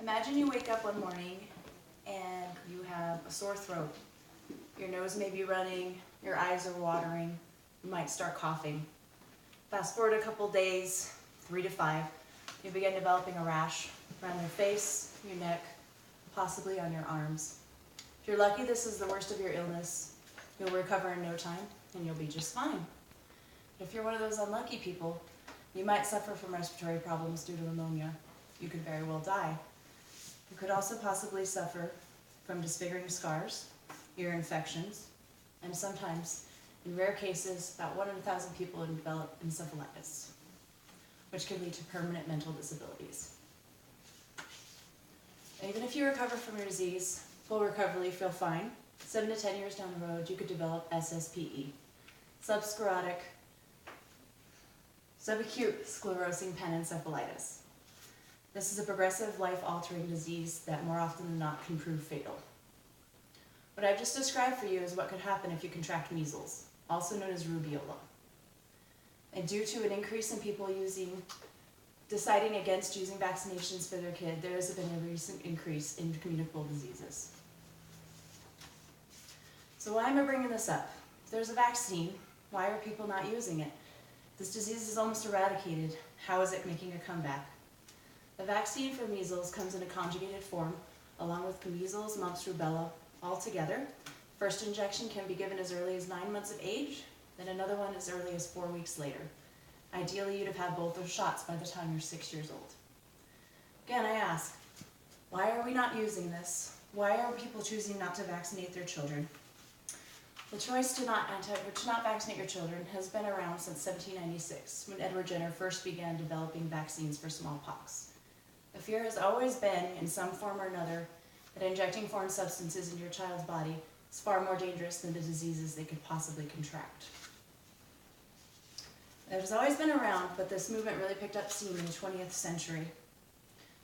Imagine you wake up one morning and you have a sore throat. Your nose may be running, your eyes are watering, you might start coughing. Fast forward a couple days, 3 to 5, you begin developing a rash around your face, your neck, possibly on your arms. If you're lucky, this is the worst of your illness. You'll recover in no time and you'll be just fine. But if you're one of those unlucky people, you might suffer from respiratory problems due to pneumonia. You could very well die. You could also possibly suffer from disfiguring scars, ear infections, and sometimes, in rare cases, about 1 in 1,000 people develop encephalitis, which can lead to permanent mental disabilities. Even if you recover from your disease, full recovery, feel fine, 7 to 10 years down the road, you could develop SSPE, subacute sclerosing panencephalitis. This is a progressive, life-altering disease that more often than not can prove fatal. What I've just described for you is what could happen if you contract measles, also known as rubeola. And due to an increase in people deciding against using vaccinations for their kid, there has been a recent increase in communicable diseases. So why am I bringing this up? If there's a vaccine, why are people not using it? This disease is almost eradicated. How is it making a comeback? The vaccine for measles comes in a conjugated form, along with measles, mumps, rubella, all together. First injection can be given as early as 9 months of age, then another one as early as 4 weeks later. Ideally, you'd have had both those shots by the time you're 6 years old. Again, I ask, why are we not using this? Why are people choosing not to vaccinate their children? The choice to not vaccinate your children has been around since 1796, when Edward Jenner first began developing vaccines for smallpox. The fear has always been, in some form or another, that injecting foreign substances into your child's body is far more dangerous than the diseases they could possibly contract. It has always been around, but this movement really picked up steam in the 20th century.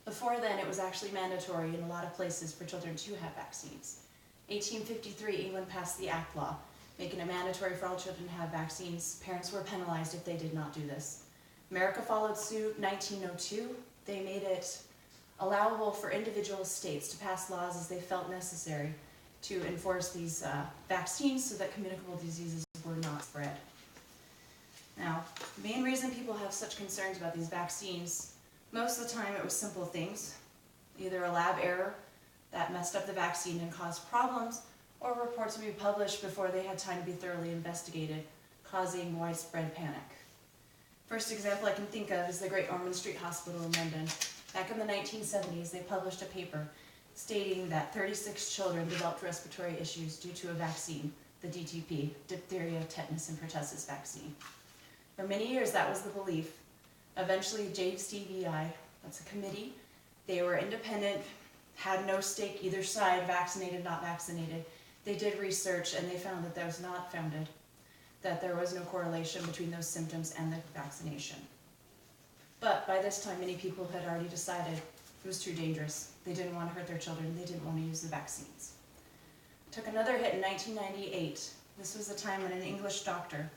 Before then, it was actually mandatory in a lot of places for children to have vaccines. 1853, England passed the Act Law, making it mandatory for all children to have vaccines. Parents were penalized if they did not do this. America followed suit. 1902, they made it allowable for individual states to pass laws as they felt necessary to enforce these vaccines so that communicable diseases were not spread. Now, the main reason people have such concerns about these vaccines, most of the time it was simple things, either a lab error that messed up the vaccine and caused problems, or reports would be published before they had time to be thoroughly investigated, causing widespread panic. First example I can think of is the Great Ormond Street Hospital in London. Back in the 1970s, they published a paper stating that 36 children developed respiratory issues due to a vaccine, the DTP, diphtheria, tetanus, and pertussis vaccine. For many years, that was the belief. Eventually, JCVI, that's a committee, they were independent, had no stake either side, vaccinated, not vaccinated. They did research and they found that that was not founded, that there was no correlation between those symptoms and the vaccination. But by this time, many people had already decided it was too dangerous. They didn't want to hurt their children. They didn't want to use the vaccines. Took another hit in 1998. This was the time when an English doctor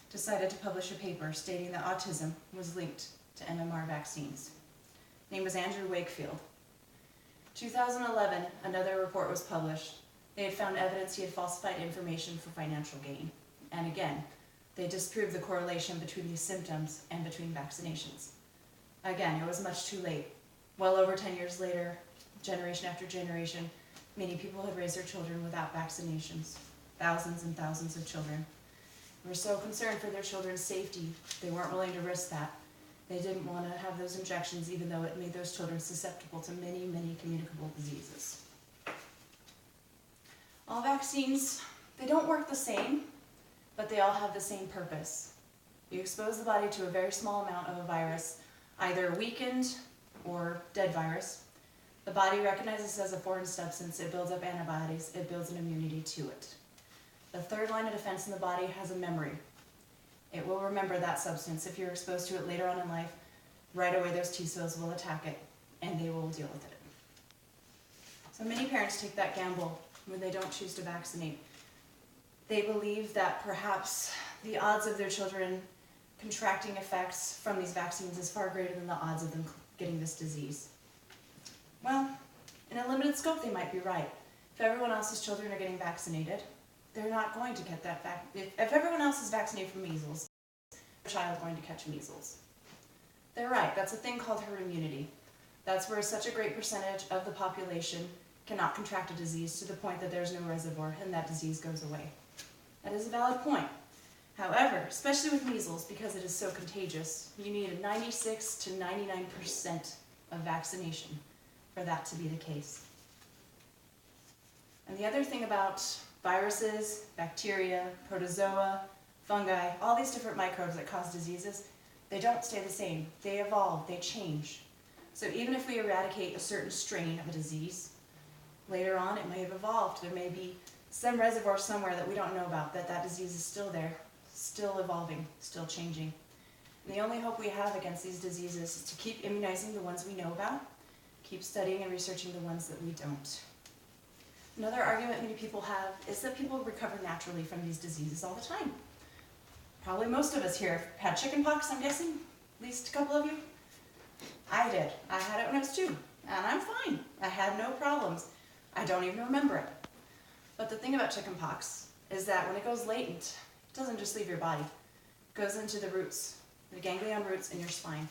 decided to publish a paper stating that autism was linked to MMR vaccines. His name was Andrew Wakefield. 2011, another report was published. They had found evidence he had falsified information for financial gain. And again, they disproved the correlation between these symptoms and between vaccinations. Again, it was much too late. Well over 10 years later, generation after generation, many people had raised their children without vaccinations. Thousands and thousands of children. They were so concerned for their children's safety, they weren't willing to risk that. They didn't want to have those injections, even though it made those children susceptible to many, many communicable diseases. All vaccines, they don't work the same, but they all have the same purpose. You expose the body to a very small amount of a virus, either weakened or dead virus. The body recognizes it as a foreign substance, it builds up antibodies, it builds an immunity to it. The third line of defense in the body has a memory. It will remember that substance. If you're exposed to it later on in life, right away those T cells will attack it and they will deal with it. So many parents take that gamble when they don't choose to vaccinate. They believe that perhaps the odds of their children contracting effects from these vaccines is far greater than the odds of them getting this disease. Well, in a limited scope, they might be right. If everyone else's children are getting vaccinated, they're not going to get that if everyone else is vaccinated for measles, their child is going to catch measles. They're right. That's a thing called herd immunity. That's where such a great percentage of the population cannot contract a disease to the point that there's no reservoir and that disease goes away. That is a valid point. However, especially with measles, because it is so contagious, you need a 96 to 99% of vaccination for that to be the case. And the other thing about viruses, bacteria, protozoa, fungi, all these different microbes that cause diseases, they don't stay the same. They evolve, they change. So even if we eradicate a certain strain of a disease, later on it may have evolved. There may be some reservoir somewhere that we don't know about, that disease is still there, still evolving, still changing. And the only hope we have against these diseases is to keep immunizing the ones we know about, keep studying and researching the ones that we don't. Another argument many people have is that people recover naturally from these diseases all the time. Probably most of us here have had chickenpox, I'm guessing, at least a couple of you. I did. I had it when I was 2, and I'm fine. I had no problems. I don't even remember it. But the thing about chickenpox is that when it goes latent, it doesn't just leave your body. It goes into the roots, the ganglion roots in your spine,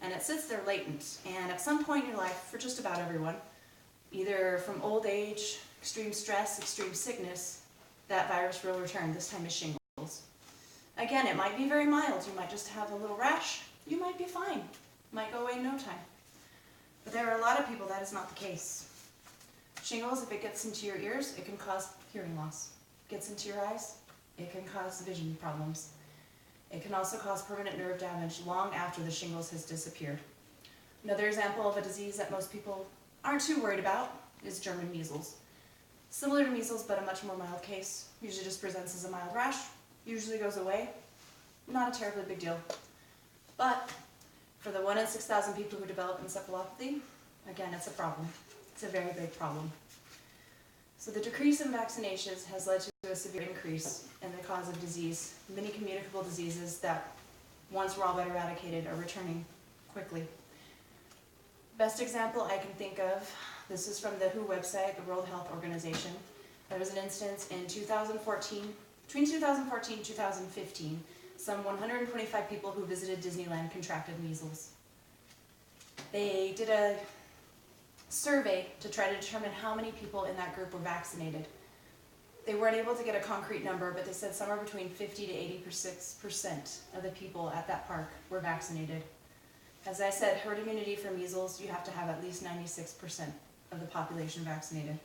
and it sits there latent. And at some point in your life, for just about everyone, either from old age, extreme stress, extreme sickness, that virus will return. This time is shingles. Again, it might be very mild. You might just have a little rash. You might be fine. It might go away in no time. But there are a lot of people that is not the case. Shingles, if it gets into your ears, it can cause hearing loss. If it gets into your eyes, it can cause vision problems. It can also cause permanent nerve damage long after the shingles has disappeared. Another example of a disease that most people aren't too worried about is German measles. Similar to measles, but a much more mild case. Usually just presents as a mild rash, usually goes away. Not a terribly big deal. But for the 1 in 6,000 people who develop encephalopathy, again, it's a problem. It's a very big problem. So the decrease in vaccinations has led to a severe increase in the cause of disease. Many communicable diseases that once were all but eradicated are returning quickly. Best example I can think of, this is from the WHO website, the World Health Organization. There was an instance in 2014, between 2014 and 2015, some 125 people who visited Disneyland contracted measles. They did a survey to try to determine how many people in that group were vaccinated. They weren't able to get a concrete number, but they said somewhere between 50 to 86% of the people at that park were vaccinated. As I said, herd immunity for measles, you have to have at least 96% of the population vaccinated.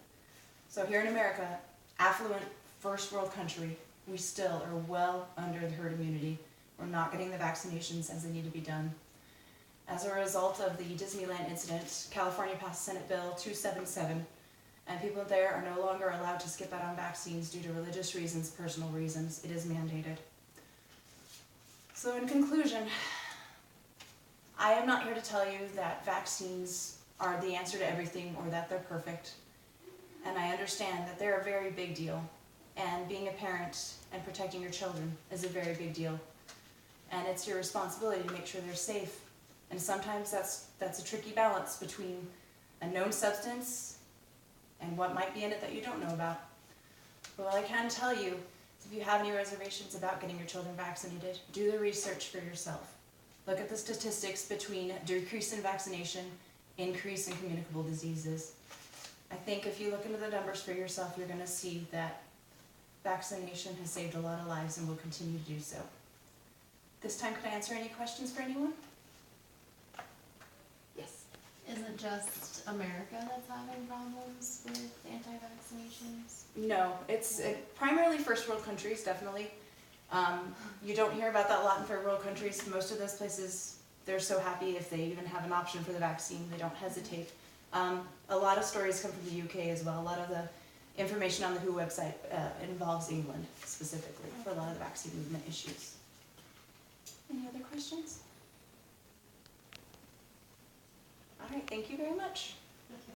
So here in America, affluent first world country, we still are well under the herd immunity. We're not getting the vaccinations as they need to be done. As a result of the Disneyland incident, California passed Senate Bill 277, and people there are no longer allowed to skip out on vaccines due to religious reasons, personal reasons. It is mandated. So in conclusion, I am not here to tell you that vaccines are the answer to everything or that they're perfect. And I understand that they're a very big deal. And being a parent and protecting your children is a very big deal. And it's your responsibility to make sure they're safe. And sometimes that's a tricky balance between a known substance and what might be in it that you don't know about. But what I can tell you is if you have any reservations about getting your children vaccinated, do the research for yourself. Look at the statistics between decrease in vaccination, increase in communicable diseases. I think if you look into the numbers for yourself, you're going to see that vaccination has saved a lot of lives and will continue to do so. This time, could I answer any questions for anyone? Yes. Is it just America that's having problems with anti-vaccinations? No, it's primarily first world countries, definitely. You don't hear about that a lot in third world countries. Most of those places, they're so happy if they even have an option for the vaccine. They don't hesitate. A lot of stories come from the UK as well. A lot of the information on the WHO website involves England specifically for a lot of the vaccine movement issues. Any other questions? All right, thank you very much.